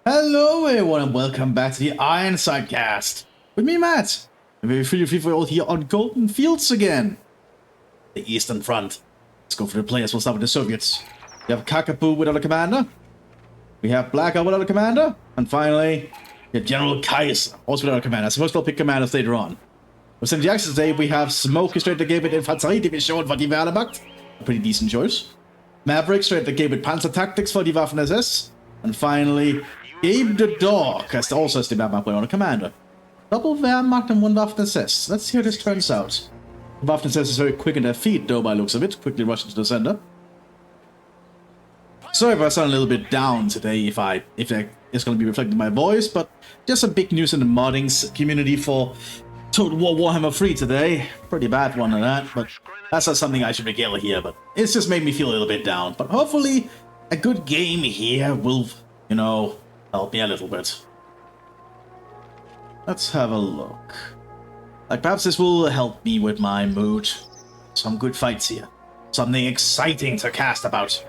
Hello everyone and welcome back to the Ironside cast. With me, Matt. And we're free all here on Golden Fields again. The Eastern Front. Let's go for the players. We'll start with the Soviets. We have Kakapoo without a commander. We have Blackout without a commander. And finally, we have General Kaiser, also without a commander. I suppose they'll pick commanders later on. Within the action today, we have Smoky straight to game with Infanterie Division for die Wehrmacht. A pretty decent choice. Maverick straight to game with Panzer Tactics for die Waffen SS. And finally, Gabe the Dog also has the Wehrmacht player on a commander. Double Wehrmacht and one Waffen SS. Let's see how this turns out. The Waffen SS is very quick in their feet, though, by looks of it. Quickly rushing to the center. Sorry if I sound a little bit down today, if that is going to be reflected in my voice, but just some big news in the modding community for Total War Warhammer 3 today. Pretty bad one of that, but that's not something I should regale here, but it's just made me feel a little bit down. But hopefully, a good game here will, you know, help me a little bit. Let's have a look. Like, perhaps this will help me with my mood. Some good fights here. Something exciting to cast about.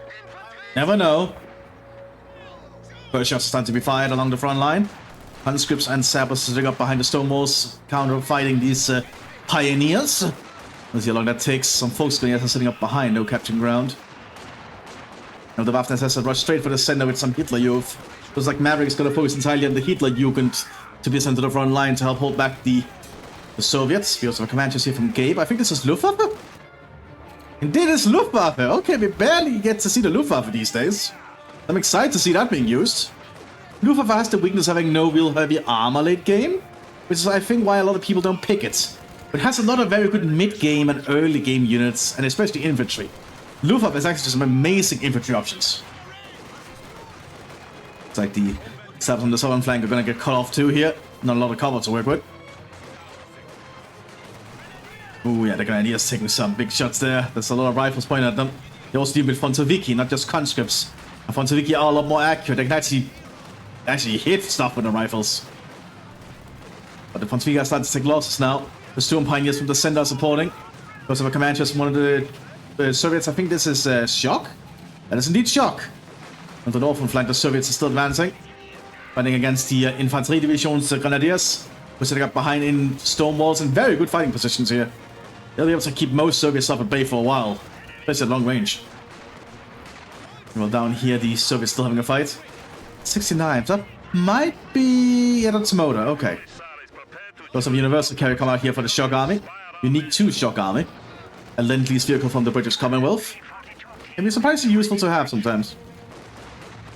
Never know. First shots start to be fired along the front line. Conscripts and sappers sitting up behind the stone walls, counter-fighting these pioneers. Let's see how long that takes. Some folks are sitting up behind, no capturing ground. Now the Waffen SS rush straight for the center with some Hitler youth. Looks like Maverick is going to focus entirely on the Hitler Jugend to be sent to the front line to help hold back the Soviets. We also have Comanches here from Gabe. I think this is Luftwaffe? Indeed, it's Luftwaffe. Okay, we barely get to see the Luftwaffe these days. I'm excited to see that being used. Luftwaffe has the weakness of having no real heavy armor late game, which is, I think, why a lot of people don't pick it. It has a lot of very good mid-game and early-game units, and especially infantry. Luftwaffe has actually some amazing infantry options. It's like the stabs on the southern flank are going to get cut off too here. Not a lot of cover to work with. Oh yeah, the Grenadiers taking some big shots there. There's a lot of rifles pointing at them. They also deal with Fontoviki, not just conscripts. And Fontoviki are a lot more accurate. They can actually hit stuff with the rifles. But the Fontoviki are starting to take losses now. The Storm Pioneers from the center are supporting. Because of a Comanches from one of the Soviets. I think this is Shock. That is indeed Shock. On the northern flank, the Soviets are still advancing. Fighting against the Infanterie Divisions, the Grenadiers. We're sitting up behind in stone walls in very good fighting positions here. They'll be able to keep most Soviets up at bay for a while. Especially at long range. Well, down here, the Soviets still having a fight. 69. That might be... Yeah, that's Motor. Okay. Lots of Universal Carrier come out here for the Shock Army. Unique 2 Shock Army. A Lend-Lease vehicle from the British Commonwealth. Can be surprisingly useful to have sometimes.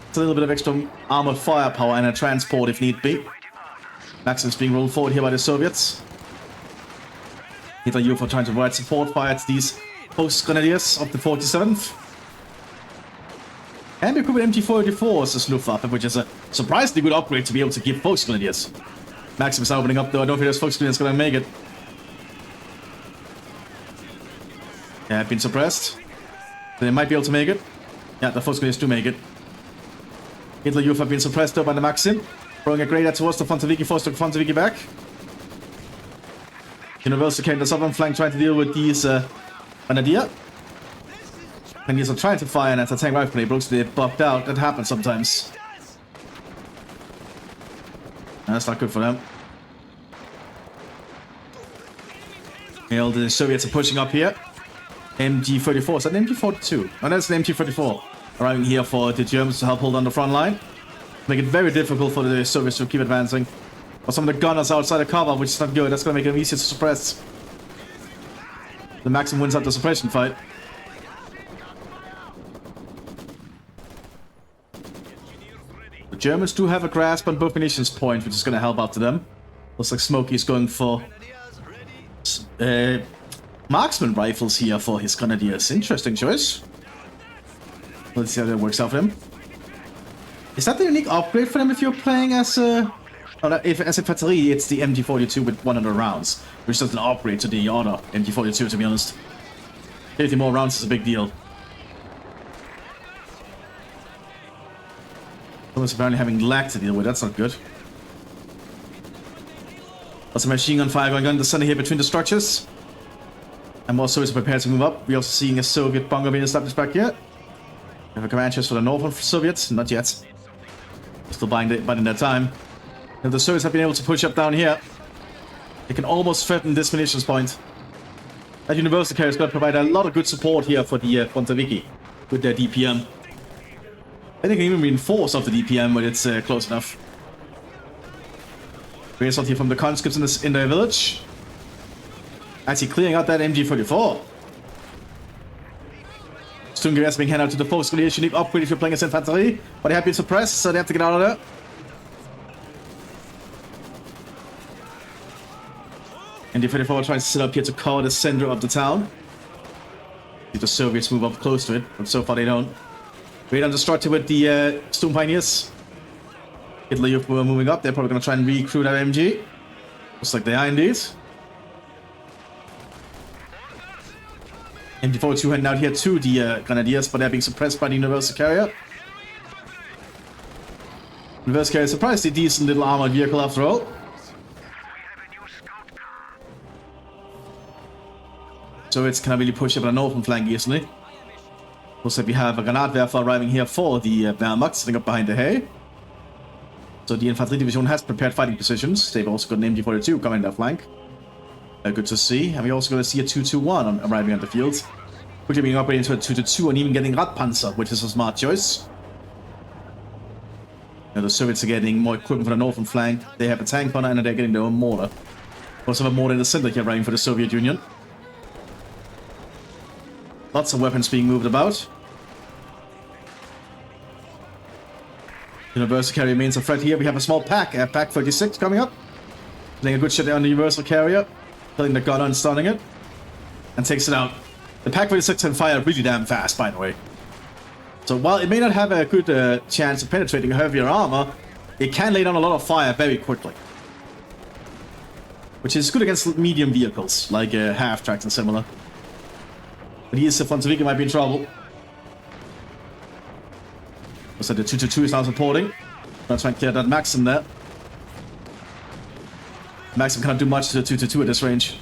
It's a little bit of extra armored firepower and a transport if need be. Maximus being rolled forward here by the Soviets. Hitler Youth are trying to provide support fire to these post-grenadiers of the 47th. And we equip with MT-44s as Luftwaffe, which is a surprisingly good upgrade to be able to keep post-grenadiers. Maximus opening up though, I don't think those post-grenadiers are going to make it. Yeah, I've been suppressed. They might be able to make it. Yeah, the post-grenadiers do make it. Hitler Youth have been suppressed though by the Maxim. Throwing a grenade towards the Fontoviki, forcing the Fontoviki back. Universal came to the southern flank trying to deal with these Grenadier. And these are trying to fire an anti-tank rifle, but it looks like they buffed out. That happens sometimes. And that's not good for them. Well, the Soviets are pushing up here. MG-34, is that an MG-42? Oh, that's an MG-34. Arriving here for the Germans to help hold on the front line. Make it very difficult for the Soviets to keep advancing. Or some of the gunners outside the cover, which is not good. That's going to make them easier to suppress. The Maxim wins out the suppression fight. The Germans do have a grasp on both munitions point, which is going to help out to them. Looks like Smokey is going for marksman rifles here for his Grenadiers. Interesting choice. Let's see how that works out for him. Is that the unique upgrade for them if you're playing as as Infanterie, it's the MG-42 with 100 rounds, which is an upgrade to the other MG-42, to be honest. 50 more rounds is a big deal. Someone's apparently having lag to deal with, that's not good. Lots of machine gun fire going on in the center here between the structures. And more Soviets are prepared to move up. We're also seeing a Soviet bunker being established back here. We have a Comanches for the northern Soviets, not yet. Still buying their time. And the Soviets have been able to push up down here. They can almost threaten this munitions point. That universal carrier is going to provide a lot of good support here for the Frontaviki with their DPM. And they can even reinforce off the DPM when it's close enough. Great assault here from the conscripts in their village. Actually clearing out that MG44. Sturmgewehr being handed out to the folks. You need upgrade if you're playing as infantry, but they have been suppressed, so they have to get out of there. MG44 tries to sit up here to cover the center of the town. See the Soviets move up close to it, but so far they don't. Great undestructed with the Storm Pioneers. Hitler Youth were moving up. They're probably going to try and recruit our MG. Looks like they are indeed. MG42 heading out here to the Grenadiers, but they're being suppressed by the Universal Carrier. Universal Carrier is surprisingly decent little armored vehicle after all. So it's kind of really push up on the northern flank easily. Looks like we have a Granatwerfer arriving here for the Wehrmacht, sitting up behind the hay. So the Infantry Division has prepared fighting positions. They've also got an MG42 coming down flank. Good to see. And we also going to see a 221 arriving on the field. Which are being upgraded into a 222 and even getting Radpanzer, which is a smart choice. Now the Soviets are getting more equipment for the northern flank. They have a tank gunner and they're getting their own mortar. Also have a mortar in the center here arriving for the Soviet Union. Lots of weapons being moved about. Universal Carrier remains a threat here. We have a small pack, Pack 36 coming up. Playing a good shot there on the Universal Carrier. Killing the gunner and stunning it. And takes it out. The Pack 36 can fire really damn fast, by the way. So while it may not have a good chance of penetrating heavier armor, it can lay down a lot of fire very quickly. Which is good against medium vehicles, like half-tracks and similar. But he is Frontaviki might be in trouble. Looks like the 222 is now supporting. Gonna try and clear that Maxim there. Maxim cannot do much to the 222 at this range.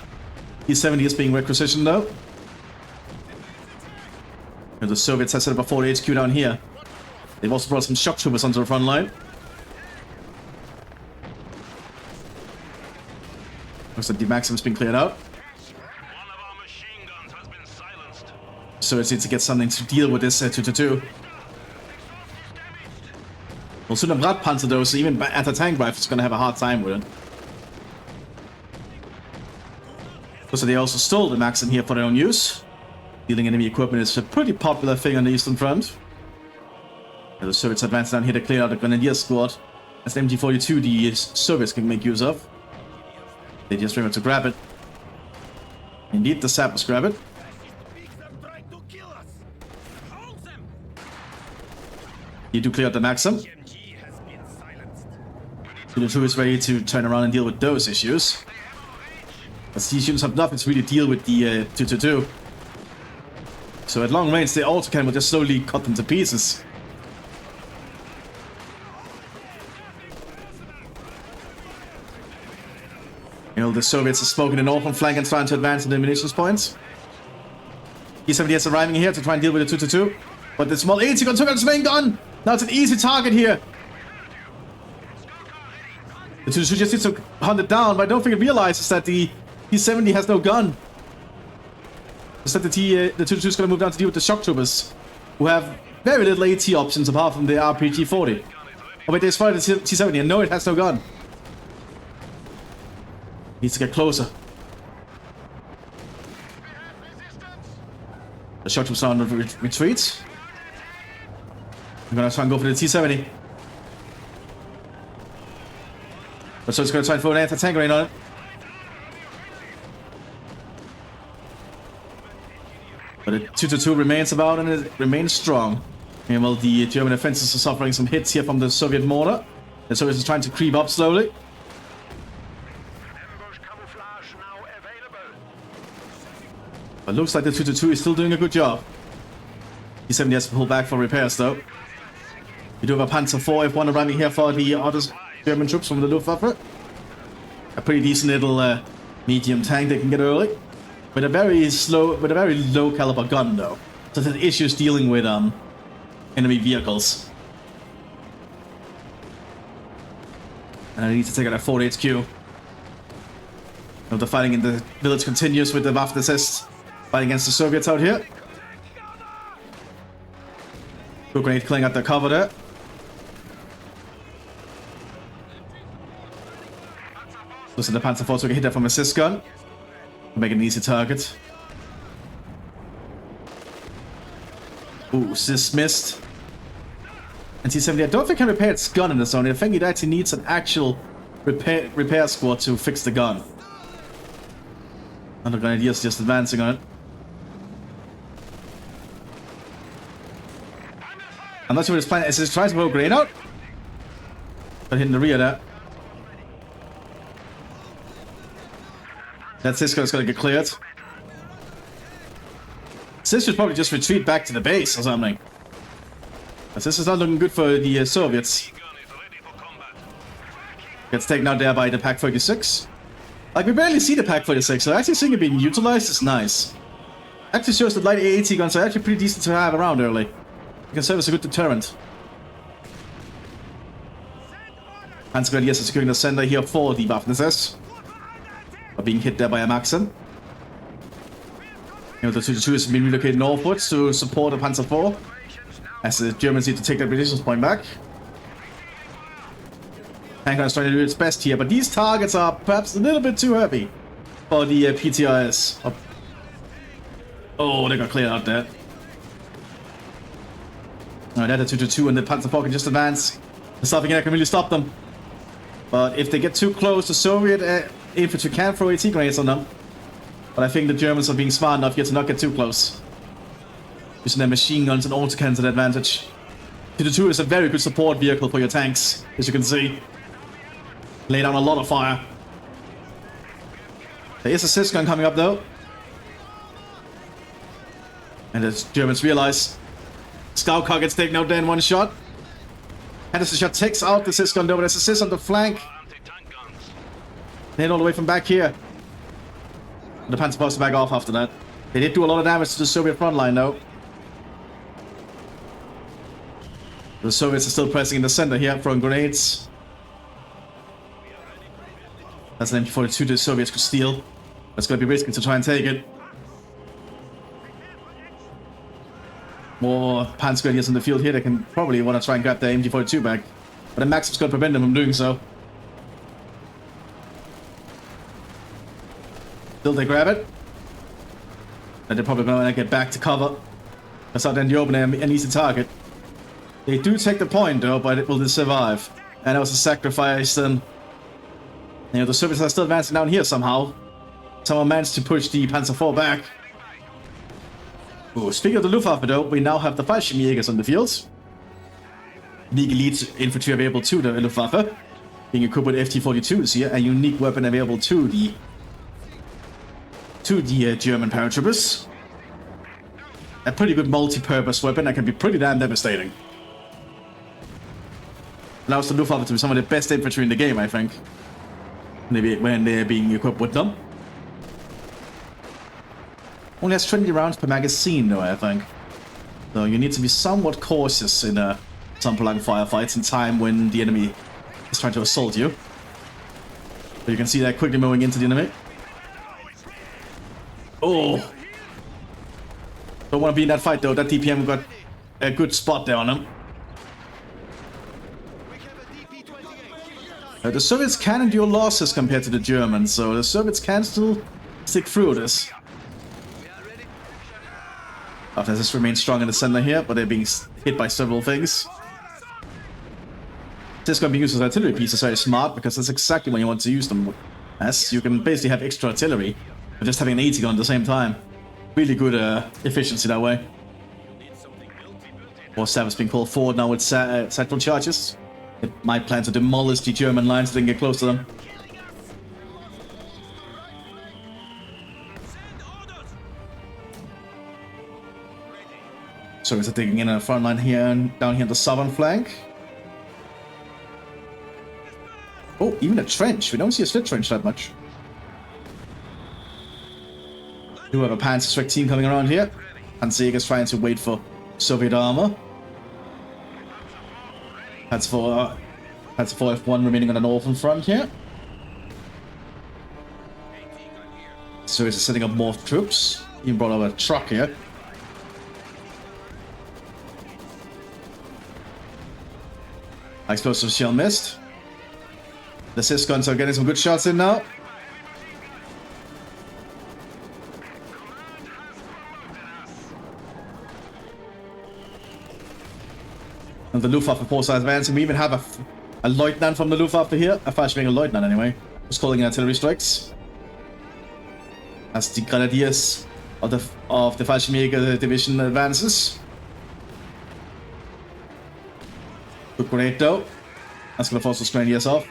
E70 is being requisitioned though. And the Soviets have set up a 40 HQ down here. They've also brought some shock troopers onto the front line. Looks like the Maxim's been cleared out. So it needs to get something to deal with this 222. We'll soon have Radpanzer though, so even anti-tank rifle is going to have a hard time with it. So they also stole the Maxim here for their own use. Dealing enemy equipment is a pretty popular thing on the Eastern Front. And the Soviets advance down here to clear out the Grenadier squad. As the MG42 the Soviets can make use of. They just remember to grab it. Indeed, the sappers grab it. You do clear out the Maxim. The 2 is ready to turn around and deal with those issues. As these units have nothing to really deal with the 222. So at long range they also can just slowly cut them to pieces. You know, the Soviets are smoking the northern flank and trying to advance in the munitions points. E70 is arriving here to try and deal with the 222. But the small 80 gun took out its main gun! Now it's an easy target here. The 222 just needs to hunt it down, but I don't think it realizes that the T-70 has no gun. Instead the 222 is going to move down to deal with the shock troopers, who have very little AT options apart from the RPG-40. Oh wait, they spotted the T-70 and no, it has no gun. Needs to get closer. The shock troopers are on the retreat. I'm gonna try and go for the T-70. But so it's gonna try and throw an anti-tank range on it. But the 222 remains about and it remains strong. And while the German offensives are suffering some hits here from the Soviet mortar, the Soviets are trying to creep up slowly. But looks like the 222 is still doing a good job. T-70 has to pull back for repairs though. We do have a Panzer IV F1 arriving here for the other German troops from the Luftwaffe. A pretty decent little medium tank they can get early. With a very low caliber gun though. So there's issues dealing with enemy vehicles. And I need to take out that Fort HQ. Now the fighting in the village continues with the Mthis fighting against the Soviets out here. Good grenade clearing out the cover there. Listen, the Panzer IV, so we can hit that from a Mthis gun. Make it an easy target. Ooh, Mthis missed. And T-70, I don't think can repair its gun in the zone. I think it actually needs an actual repair squad to fix the gun. Another grenadier is just advancing on it. I'm not sure what his plan is. He's trying to throw a grenade out. But hitting the rear there. That Cisco is going to get cleared. Cis should probably just retreat back to the base or something. But this is not looking good for the Soviets. Gets taken out there by the Pak-46. Like, we barely see the Pak-46, so actually seeing it being utilized is nice. Actually shows that light AAT guns are actually pretty decent to have around early. It can serve as a good deterrent. Panzer Grenadiers are securing the center here for the Mthis. Are being hit there by a Maxim. You know, the 2-2 has been relocated northwards to support the Panzer IV. As the Germans need to take their resistance point back. Tank is trying to do its best here, but these targets are perhaps a little bit too heavy for the PTRS. Oh, they got cleared out there. Alright, that's a 2-2 and the Panzer IV can just advance. There's nothing that can really stop them. But if they get too close, the Soviet infantry can throw AT grenades on them. But I think the Germans are being smart enough here to not get too close. Using their machine guns and autocannons to their advantage. 2-2 is a very good support vehicle for your tanks, as you can see. Lay down a lot of fire. There is a Cis gun coming up though. And as Germans realize, Scout car gets taken out there in one shot. Henderson shot takes out the Cis gun though, but there's a Cis on the flank. They hit all the way from back here. The Panzer supposed to back off after that. They did do a lot of damage to the Soviet front line though. The Soviets are still pressing in the center here, throwing grenades. That's an MP-42 the Soviets could steal. That's going to be risky to try and take it. More Panzer Grenadiers in the field here. They can probably want to try and grab their MG-42 back. But the Maxim's going to prevent them from doing so. Still they grab it. And they're probably going to get back to cover. That's out there in the open, an easy target. They do take the point though, but it will survive. And that was a sacrifice, and you know, the Soviets are still advancing down here somehow. Someone managed to push the Panzer IV back. Ooh, speaking of the Luftwaffe though, we now have the Fallschirmjägers on the field. Unique elite infantry available to the Luftwaffe. Being equipped with FT-42s here, a unique weapon available to the German paratroopers. A pretty good multi-purpose weapon that can be pretty damn devastating. Allows the Luftwaffe to be some of the best infantry in the game, I think. Maybe when they're being equipped with them. Only has 20 rounds per magazine though, I think. So you need to be somewhat cautious in some prolonged firefights in time when the enemy is trying to assault you. But you can see that quickly moving into the enemy. Oh! Don't want to be in that fight though. That DPM got a good spot there on him. The Soviets can endure losses compared to the Germans, so the Soviets can still stick through this. After this remains strong in the center here, but they're being hit by several things. This going to be used as artillery piece is very smart, because that's exactly when you want to use them. As you can basically have extra artillery, but just having an 80 gun at the same time. Really good efficiency that way. More Savage being called forward now with satchel charges. It might plan to demolish the German lines so they can get close to them. So it's digging in a front line here and down here on the southern flank. Oh, even a trench. We don't see a slit trench that much. We do have a Panzer Strike team coming around here. And SEGA's trying to wait for Soviet armor. That's for That's 4F1 remaining on the northern front here. So he's setting up more troops. He brought over a truck here. Explosive shell missed. The Sys guns are getting some good shots in now. And the Luftwaffe force are advancing. We even have a lieutenant from the Luftwaffe here. A Fallschirmjäger lieutenant anyway. Who's calling in artillery strikes. As the Grenadiers of the Fallschirmjäger division advances. Good grenade though. That's gonna force those Grenadiers off.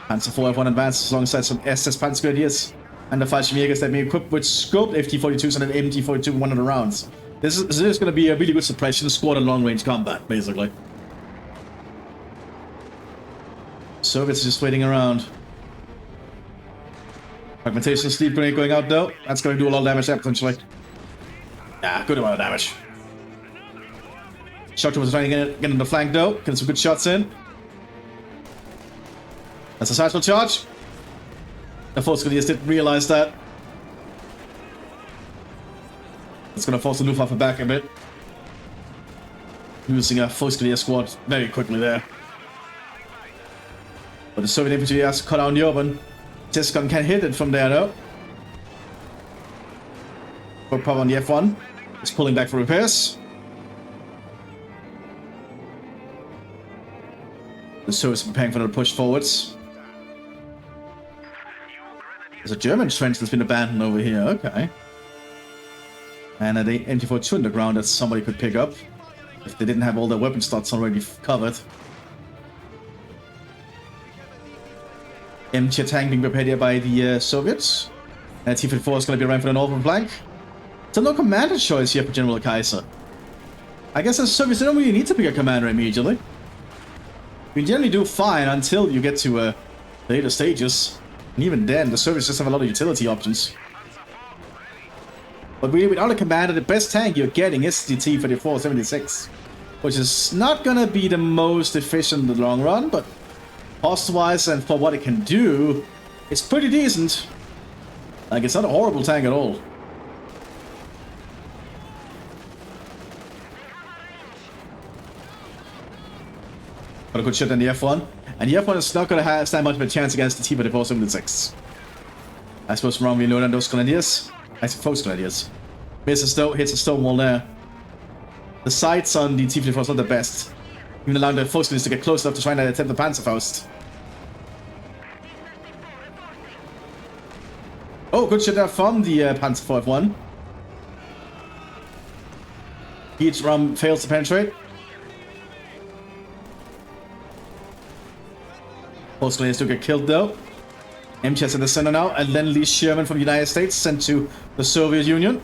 Panzer 4F1 advances alongside some SS Panzer Grenadiers and the Fallschirmjägers that may be equipped with scoped FT-42s and an MT-42 with 100 rounds. This is going to be a really good suppression squad and long-range combat, basically. Soviets just waiting around. Fragmentation sleep grenade going out though. That's going to do a lot of damage there potentially. Yeah, good amount of damage. Shock troopers trying to get in the flank though. Getting some good shots in. That's a satchel charge. The force grenadiers didn't realize that. It's going to force the Luftwaffe back a bit. Losing a force grenadier squad very quickly there. But the Soviet infantry has to cut down the open. This gun can hit it from there though. Good power on the F1. It's pulling back for repairs. The Soviets are preparing for the push forwards. There's a German trench that's been abandoned over here. Okay. And the MT-42 on the ground that somebody could pick up if they didn't have all their weapon slots already covered. MT tank being prepared here by the Soviets. And T-54 is going to be around for the northern flank. So no commander choice here for General Kaiser. I guess the Soviets don't really need to pick a commander immediately. You generally do fine until you get to later stages. And even then, the Soviets just have a lot of utility options. But really, without a commander, the best tank you're getting is the T-34-76. Which is not gonna be the most efficient in the long run, but cost-wise and for what it can do, it's pretty decent. Like, it's not a horrible tank at all. Got a good shot on the F1. And the F1 is not gonna stand much of a chance against the T-34-76. I suppose from wrong we know on those Grenadiers. I see Fox Grenadiers. Misses though, hits a stone wall there. The sights on the T-54 is not the best. Even allowing the Fox Grenadiers to get close enough to try and attempt the Panzerfaust. Oh, good shot there from the Panzer 4F1. Each rum fails to penetrate. Fox Grenadiers do get killed though. MTS in the center now, and then Lee Sherman from the United States sent to the Soviet Union.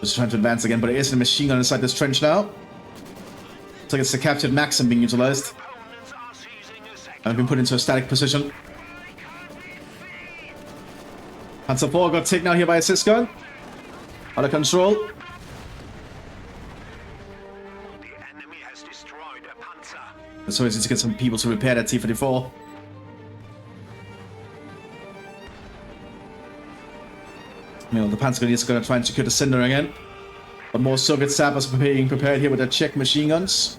Just trying to advance again, but there is a machine gun inside this trench now. Looks like it's the captured Maxim being utilized. And been put into a static position. Panzer 4 got taken out here by a Sys gun. Out of control. So it's to get some people to repair that T-34. You know, the Panzer Grenadiers are going to try and secure the center again. But more Soviet sappers are being prepared here with their Czech machine guns.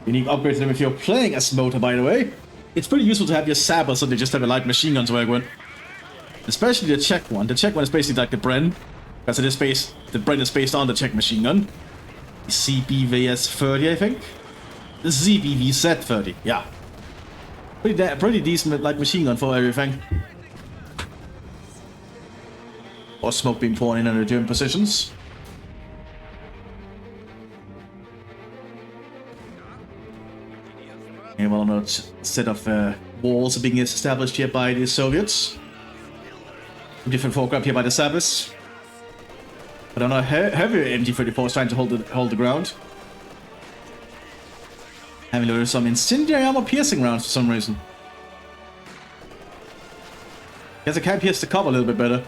Unique upgrade to them if you're playing as motor, by the way. It's pretty useful to have your sappers so they just have a light machine guns work with. Especially the Czech one. The Czech one is basically like the Bren. Because it is based, the Bren is based on the Czech machine gun. The CBVS-30, I think. The ZBVZ-30, yeah. Pretty decent like machine gun for everything. Or smoke being poured in under German positions. Yeah, well, another set of walls are being established here by the Soviets. Different foreground here by the Serbs. But on a heavier MG-34 is trying to hold the ground. Having loaded some incendiary armor piercing rounds for some reason. Guess I can pierce the cover a little bit better.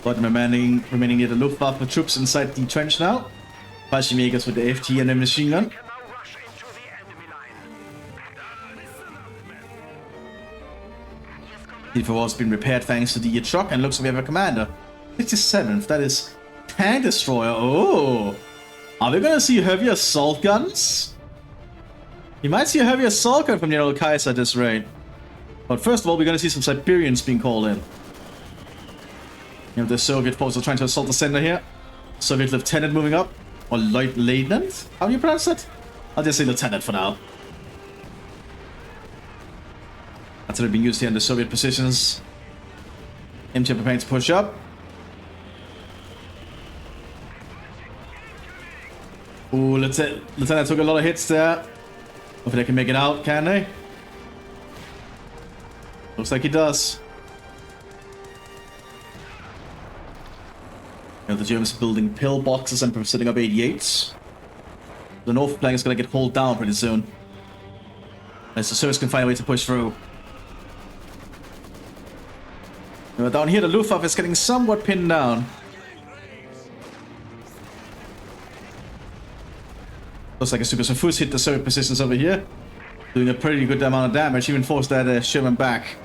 But remaining near the Luftwaffe troops inside the trench now. Fallschirmjägers with the FT and the machine gun. The wall's been repaired thanks to the truck, and looks like we have a commander. 67th, that is tank destroyer. Oh, are we gonna see heavy assault guns? You might see a heavy assault gun from General Kaiser at this rate. But first of all, we're gonna see some Siberians being called in. You know, the Soviet forces are trying to assault the center here. Soviet lieutenant moving up. Or lieutenant? How do you pronounce it? I'll just say lieutenant for now. That's being used here in the Soviet positions. MT preparing to push up. Ooh, Lieutenant took a lot of hits there. Hopefully they can make it out, can they? Looks like he does. You know, the Germans are building pillboxes and setting up 88s. The north flank is going to get hauled down pretty soon. As the Soviets can find a way to push through. Down here, the Luftwaffe is getting somewhat pinned down. Looks like a Mthis hit the Soviet positions over here. Doing a pretty good amount of damage, even forced that Sherman back.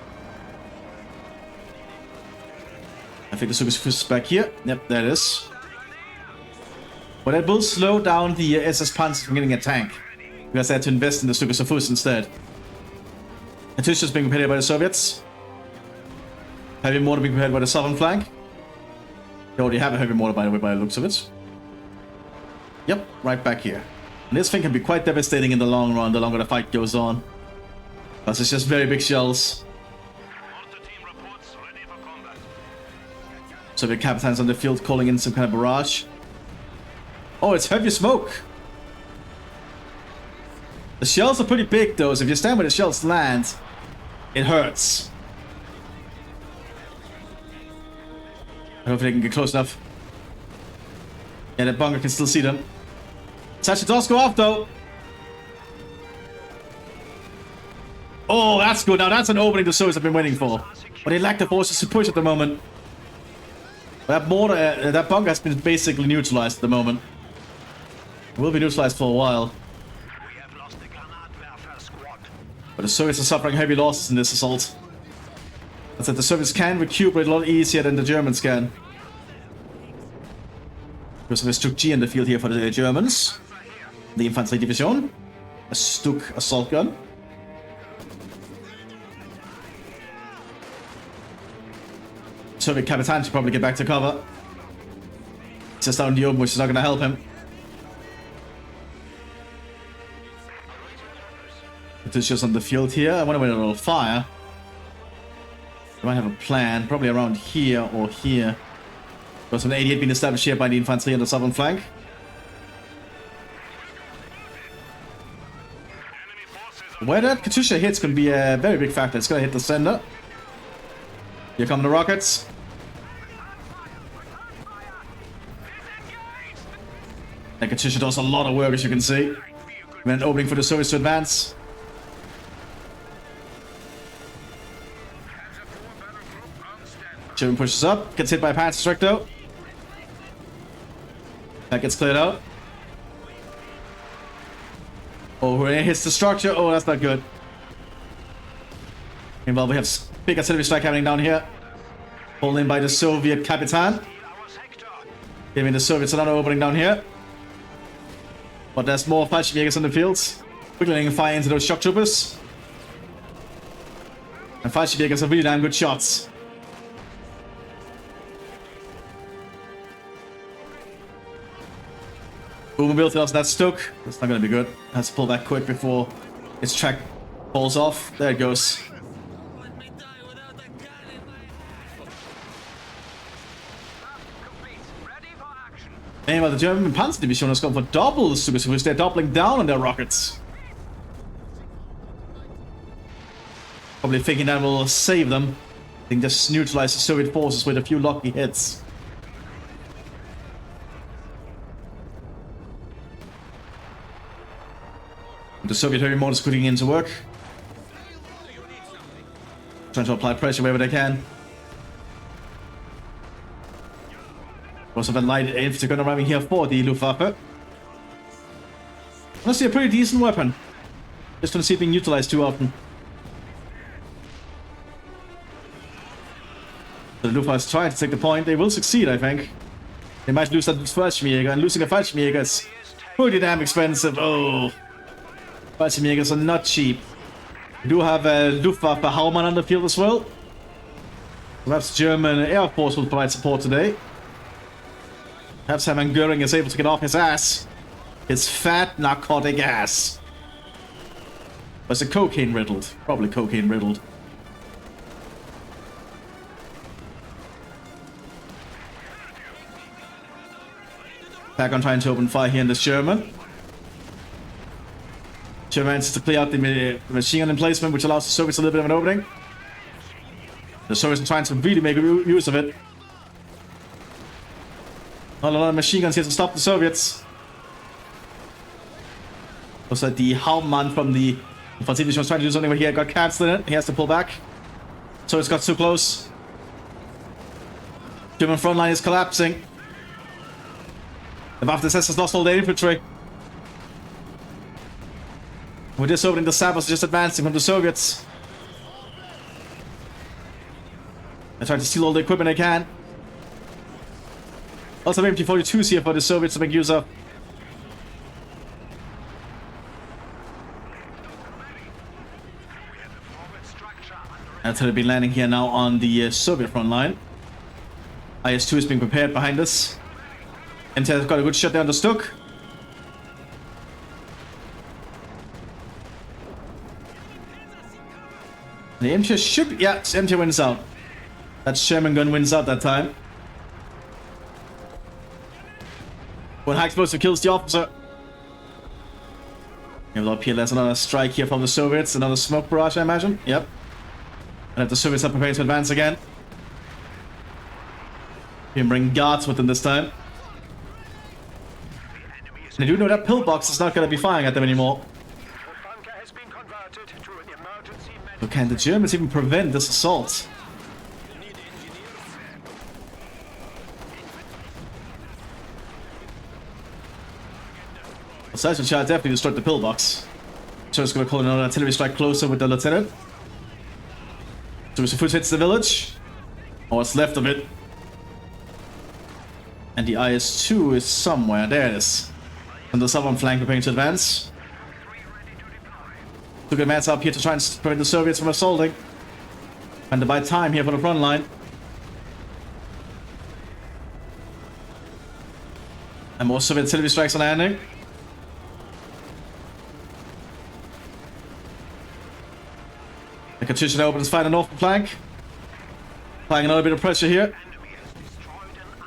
I think the Mthis is back here. Yep, there it is. But that will slow down the SS Panzer from getting a tank. Because they had to invest in the Mthis instead. Mthis is being prepared by the Soviets. Heavy mortar being prepared by the southern flank. They already have a heavy mortar, by the way, by the looks of it. Yep, right back here. And this thing can be quite devastating in the long run, the longer the fight goes on. Because it's just very big shells. Soviet captains on the field calling in some kind of barrage. Oh, it's heavy smoke. The shells are pretty big though, so if you stand where the shells land, it hurts. I don't know if they can get close enough. Yeah, that bunker can still see them. Sacha does go off though. Oh, that's good. Now that's an opening the Soviets have been waiting for. But they lack the forces to push at the moment. That mortar, that bunker has been basically neutralized at the moment. It will be neutralized for a while. But the Soviets are suffering heavy losses in this assault. That's that the Soviets can recuperate a lot easier than the Germans can. Because of a Stuck G in the field here for the Germans. The Infantry Division. A Stuck assault gun. Soviet Capitan should probably get back to cover. He's just out in the open, which is not going to help him. It's just on the field here. I wonder where it'll fire. I might have a plan, probably around here or here. There's an 88 being established here by the infantry on the southern flank. Where that Katyusha hits can be a very big factor. It's going to hit the center. Here come the rockets. And Katyusha does a lot of work, as you can see. And an opening for the Soviets to advance. German pushes up, gets hit by a Panzer strike though. That gets cleared out. Oh, it hits the structure. Oh, that's not good. Meanwhile, we have big artillery strike happening down here. Pulled in by the Soviet Capitan. Giving the Soviets another opening down here. But there's more Fallschirmjägers in the fields. Quickly fire into those shock troopers. And Fallschirmjägers are really damn good shots. Mobility loss, that's Stuck. That's not going to be good. Has to pull back quick before its track falls off. There it goes. Meanwhile, the German Panzer Division has gone for double the Mthis. They're doubling down on their rockets. Probably thinking that will save them. They can just neutralize the Soviet forces with a few lucky hits. The Soviet heavy mortars putting into work. Trying to apply pressure wherever they can. Also, been light infantry gun arriving here for the Luftwaffe. Honestly, a pretty decent weapon. Just don't see it being utilized too often. So the Luftwaffe is trying to take the point. They will succeed, I think. They might lose that Fallschirmjäger, and losing a Fallschirmjäger is pretty damn expensive. Oh, Fallschirmjägers are not cheap. We do have a Luftwaffe Haumann on the field as well. Perhaps German Air Force will provide support today. Perhaps Hermann Göring is able to get off his ass. His fat narcotic ass. Was it cocaine riddled? Probably cocaine riddled. Back on trying to open fire here in this German. German manages to clear out the machine gun emplacement, which allows the Soviets a little bit of an opening. The Soviets are trying to really make use of it. Not a lot of machine guns here to stop the Soviets. Looks like the Haumann from the Offensive was trying to do something, but he got cancelled in it. He has to pull back. So it's got too close. German front line is collapsing. The Mthis has lost all their infantry. With this opening, the Sabres are just advancing from the Soviets. They're trying to steal all the equipment they can. Also, MT-42s here for the Soviets to make use of. That's how they've been landing here now on the Soviet front line. IS-2 is being prepared behind us. MT has got a good shot there on the Stuk. The MT should... yeah, MT wins out. That Sherman gun wins out that time. One high explosive kills the officer. You have up here, there's another strike here from the Soviets. Another smoke barrage, I imagine. Yep. And if the Soviets are preparing to advance again. You can bring guards with them this time. And I do know that pillbox is not going to be firing at them anymore. So can the Germans even prevent this assault? The Sergeant Child definitely destroyed the pillbox. So it's going to call another artillery strike closer with the lieutenant. So Mr. Foot hits the village. Or what's left of it. And the IS-2 is somewhere. There it is. On the southern flank preparing to advance. Took a advance up here to try and prevent the Soviets from assaulting. And to buy time here for the front line. And more Soviet artillery strikes are landing. The Katyusha opens fire on the northern flank. Applying another bit of pressure here.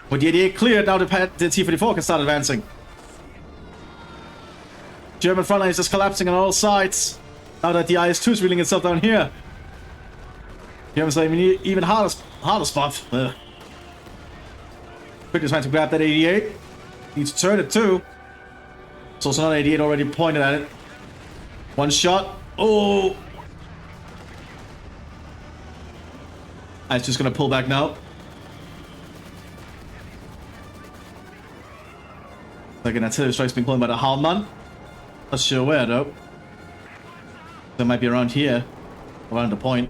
With the 88 cleared, now the T-44 can start advancing. German front line is just collapsing on all sides. Now that the IS-2 is reeling itself down here. Germans are even harder spot. Quickly trying to grab that 88. Needs to turn it too. So it's another 88 already pointed at it. One shot. Oh! It's just gonna pull back now. Like an artillery strike's being pulled by the Haumann. Not sure where though. They might be around here, around the point.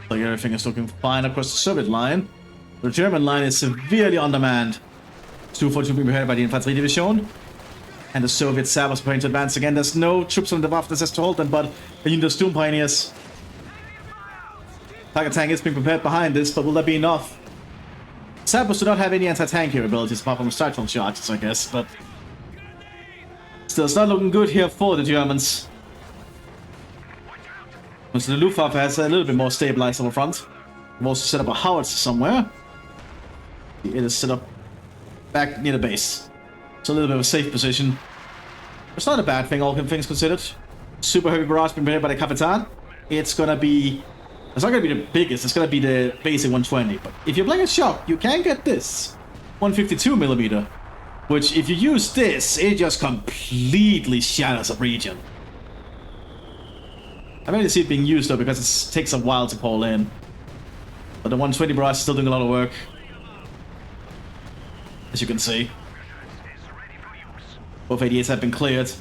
Like everything is looking fine across the Soviet line. The German line is severely undermanned. 242 being prepared by the Infanteriedivision. And the Soviet Sabres preparing to advance again. There's no troops on the Waffen to hold them, but the unit of Storm Pioneers. Tiger tank is being prepared behind this, but will that be enough? Sabres do not have any anti-tank capabilities apart from strike charges, I guess, but still, it's not looking good here for the Germans. So the Luftwaffe has a little bit more stabilized on the front. We've also set up a howitzer somewhere. It is set up back near the base. It's a little bit of a safe position. It's not a bad thing, all things considered. Super heavy barrage being made by the Capitan. It's gonna be... It's not gonna be the biggest, it's gonna be the basic 120. But if you're playing a shop, you can get this 152mm. Which, if you use this, it just completely shatters a region. I mainly see it being used though because it takes a while to call in. But the 120 barrage is still doing a lot of work. As you can see. Both 88s have been cleared.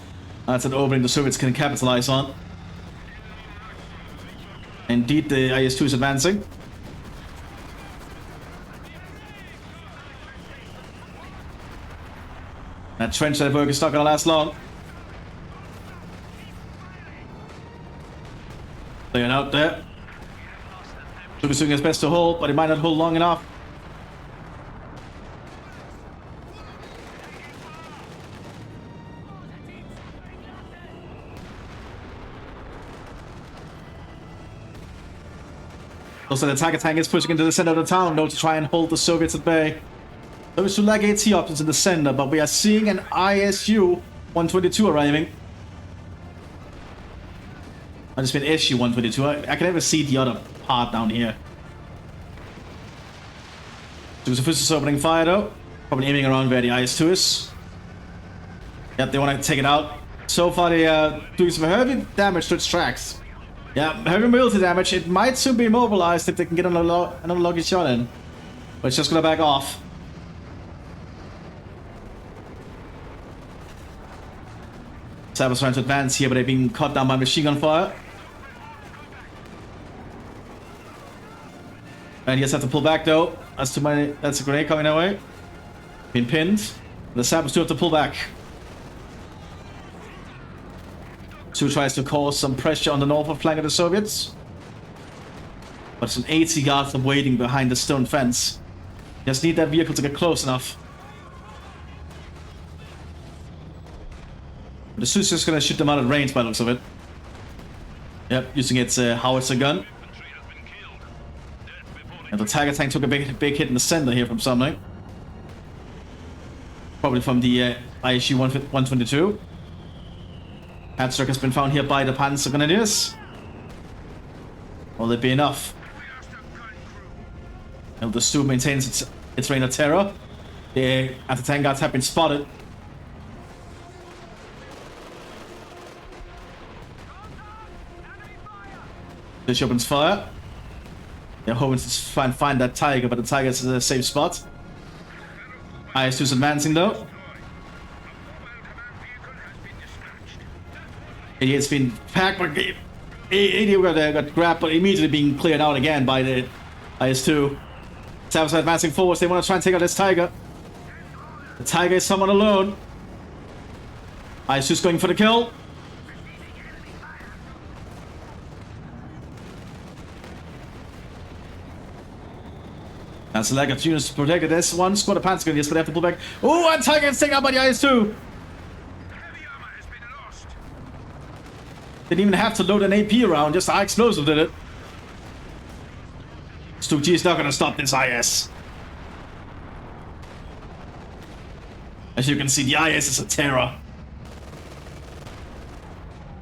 That's an opening the Soviets can capitalize on. Indeed, the IS-2 is advancing. That trench that work is not gonna last long. Playing out there. Lucas doing his best to hold, but he might not hold long enough. Also, the Tiger tank is pushing into the center of the town, though, to try and hold the Soviets at bay. Those two lack AT options in the center, but we are seeing an ISU-122 arriving. I just mean SU-122. I can never see the other part down here. So the first is opening fire, though. Probably aiming around where the IS-2 is. Yep, they want to take it out. So far, they are doing some heavy damage to its tracks. Yeah, heavy mobility damage. It might soon be immobilized if they can get another lucky shot in. But it's just gonna back off. Sabers trying to advance here, but they're being cut down by machine gun fire. And he has to pull back though. That's too many. That's a grenade coming our way. Been pinned. The Sabers do have to pull back. Two tries to cause some pressure on the northern flank of the Soviets. But some 80 guards are waiting behind the stone fence. Just need that vehicle to get close enough. The Suit's just gonna shoot them out at range by the looks of it. Yep, using its howitzer gun. And the Tiger tank took a big hit in the center here from something. Probably from the ISU-122. Headstruck has been found here by the Panzer Grenadiers. Will it be enough? And the Stu maintains its reign of terror. The anti-tank guards have been spotted. This opens fire. They're hoping to try and find that Tiger, but the Tiger is in a safe spot. IS-2's advancing though. It's been packed, but it got grabbed, but immediately being cleared out again by the IS-2. Sabers are advancing forwards. They want to try and take out this Tiger. The Tiger is someone alone. IS-2's going for the kill. That's a lack of units to protect it. There's one squad of Panzer Grenadiers, but they have to pull back. Oh, and Tiger is taken out by the IS-2. Didn't even have to load an AP round, just high explosive did it. Stu G is not going to stop this IS. As you can see, the IS is a terror.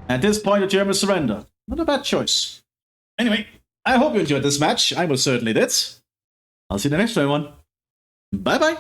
At this point, the Germans surrender. Not a bad choice. Anyway, I hope you enjoyed this match. I most certainly did. I'll see you in the next one. Bye bye.